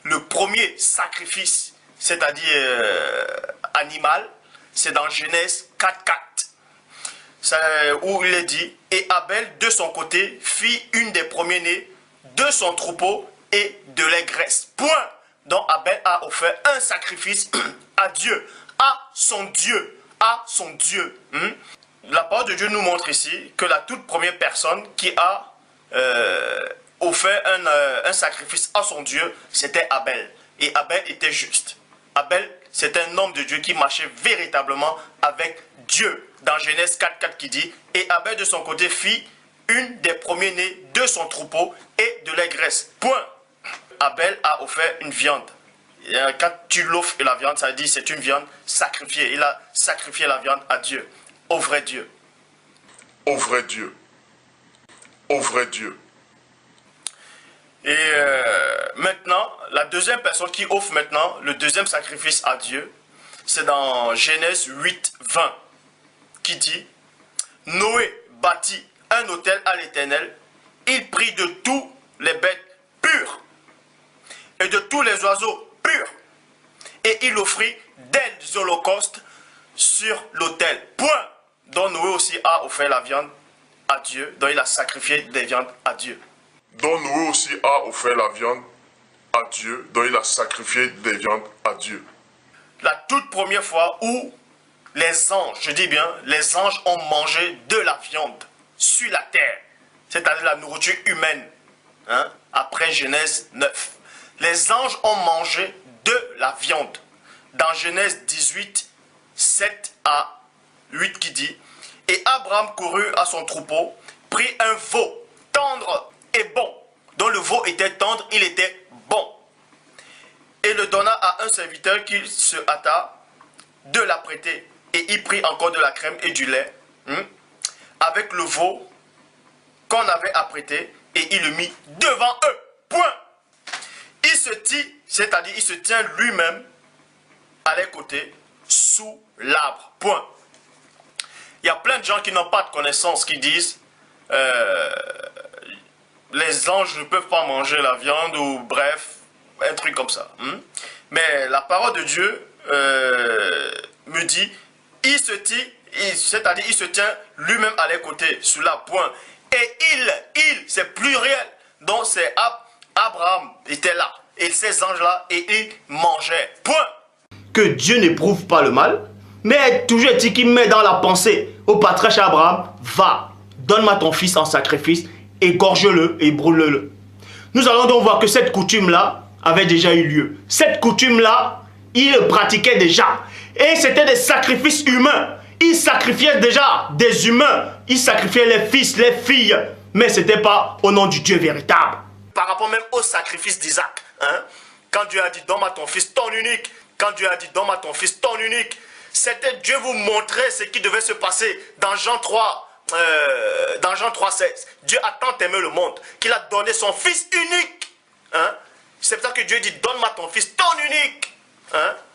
Le premier sacrifice, c'est-à-dire animal, c'est dans Genèse 4.4, où il est dit, et Abel, de son côté, fit une des premiers-nés de son troupeau et de l'allégresse. Point. Donc Abel a offert un sacrifice à Dieu, à son Dieu, à son Dieu. La parole de Dieu nous montre ici que la toute première personne qui a offert un sacrifice à son Dieu, c'était Abel. Et Abel était juste. Abel, c'est un homme de Dieu qui marchait véritablement avec Dieu. Dans Genèse 4.4 qui dit, et Abel de son côté fit une des premiers-nés de son troupeau et de l'allégresse. Point. Abel a offert une viande. Et quand tu l'offres la viande, ça dit c'est une viande sacrifiée. Il a sacrifié la viande à Dieu, au vrai Dieu. Au vrai Dieu. Au vrai Dieu. Et maintenant, la deuxième personne qui offre maintenant le deuxième sacrifice à Dieu, c'est dans Genèse 8.20 qui dit, Noé bâtit un autel à l'Éternel, il prit de tous les bêtes pures et de tous les oiseaux purs, et il offrit des holocaustes sur l'autel. Point. Donc Noé aussi a offert la viande à Dieu, donc il a sacrifié des viandes à Dieu. Donc Noé aussi a offert la viande à Dieu, donc il a sacrifié des viandes à Dieu. La toute première fois où les anges, je dis bien, les anges ont mangé de la viande sur la terre, c'est-à-dire la nourriture humaine, après Genèse 9. Les anges ont mangé de la viande. Dans Genèse 18, 7 à 8 qui dit, et Abraham courut à son troupeau, prit un veau tendre et bon, dont le veau était tendre, il était bon, et le donna à un serviteur qui se hâta de l'apprêter. Et il prit encore de la crème et du lait avec le veau qu'on avait apprêté, et il le mit devant eux. Point. Il se tient, c'est-à-dire il se tient lui-même à leur côté sous l'arbre. Point. Il y a plein de gens qui n'ont pas de connaissance, qui disent les anges ne peuvent pas manger la viande, ou bref, un truc comme ça. Mais la parole de Dieu me dit, il se tient, c'est-à-dire il se tient lui-même à leur côté, sous la pointe. Et il, c'est pluriel. Donc c'est Abraham était là, et ces anges-là, et ils mangeaient. Point. Que Dieu n'éprouve pas le mal, mais toujours dit qu'il met dans la pensée au patriarche Abraham, va, donne-moi ton fils en sacrifice, égorge-le et brûle-le. Nous allons donc voir que cette coutume-là avait déjà eu lieu. Cette coutume-là, il le pratiquait déjà. Et c'était des sacrifices humains. Il sacrifiait déjà des humains. Il sacrifiait les fils, les filles. Mais ce n'était pas au nom du Dieu véritable. Par rapport même au sacrifice d'Isaac. Quand Dieu a dit, donne-moi ton fils, ton unique. Quand Dieu a dit, donne-moi ton fils, ton unique. C'était Dieu vous montrer ce qui devait se passer dans Jean 3. Dans Jean 3,16. Dieu a tant aimé le monde qu'il a donné son fils unique. C'est pour ça que Dieu dit, donne-moi ton fils, ton unique.